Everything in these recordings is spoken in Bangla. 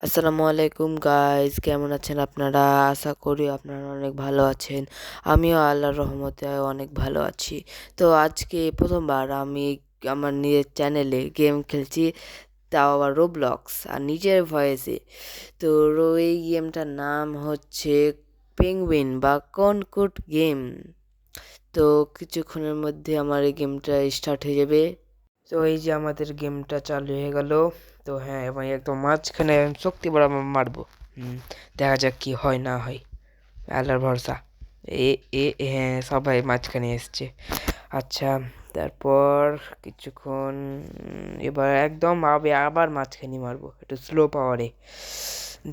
আসসালামু আলাইকুম গাইস, কেমন আছেন আপনারা? আশা করি আপনারা অনেক ভালো আছেন। আমিও আল্লাহর রহমতে অনেক ভালো আছি। তো আজকে প্রথমবার আমি আমার নিজের চ্যানেলে গেম খেলছি, তাও আবার রোবলক্স আর নিজের ভয়েসে। তো এই গেমটার নাম হচ্ছে পেঙ্গুইন বা কনকুট গেম। তো কিছুক্ষণের মধ্যে আমার এই গেমটা স্টার্ট হয়ে যাবে। তো এই যে আমাদের গেমটা চালু হয়ে গেল। তো হ্যাঁ, এবং একদম মাঝখানে শক্তি বড় মারবো। দেখা যাক কি হয় না হয়, আল্লাহর ভরসা। এ এ হ্যাঁ, সবাই মাঝখানে এসছে। আচ্ছা, তারপর কিছুক্ষণ এবার একদম আবার মাঝখানে মারবো একটু স্লো পাওয়ারে।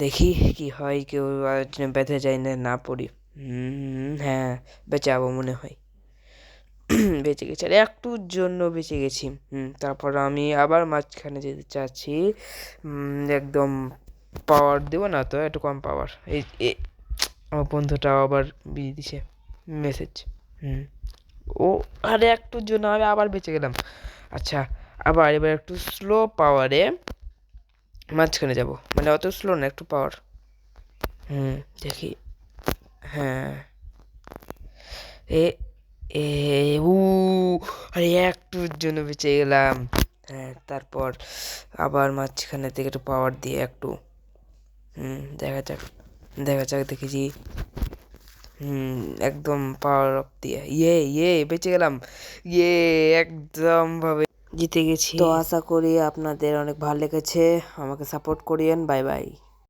দেখি কি হয়, কেউ বেঁধে যায় না না পড়ি। হ্যাঁ, বেঁচে যাবো মনে হয়। বেঁচে গেছি, আর একটুর জন্য বেঁচে গেছি। তারপর আমি আবার মাঝখানে যেতে চাচ্ছি। একদম পাওয়ার দেবো না তো, একটু কম পাওয়ার। আমার বন্ধুটা আবার বিয়ে দিছে মেসেজ। ও, আরে একটুর জন্য আমি আবার বেঁচে গেলাম। আচ্ছা, এবার একটু স্লো পাওয়ারে মাঝখানে যাব, মানে অত স্লো না, একটু পাওয়ার। দেখি। হ্যাঁ, এ এ উ আরে একটুর জন্য বেঁচে গেলাম। হ্যাঁ, তারপর আবার মাঝখানে থেকে একটু পাওয়ার দিয়ে একটু দেখা যাক, দেখেছি। একদম পাওয়ার অফ দিয়ে বেঁচে গেলাম। একদম ভাবে জিতে গেছি। তো আশা করি আপনাদের অনেক ভালো লেগেছে, আমাকে সাপোর্ট করিয়েন। Bye bye.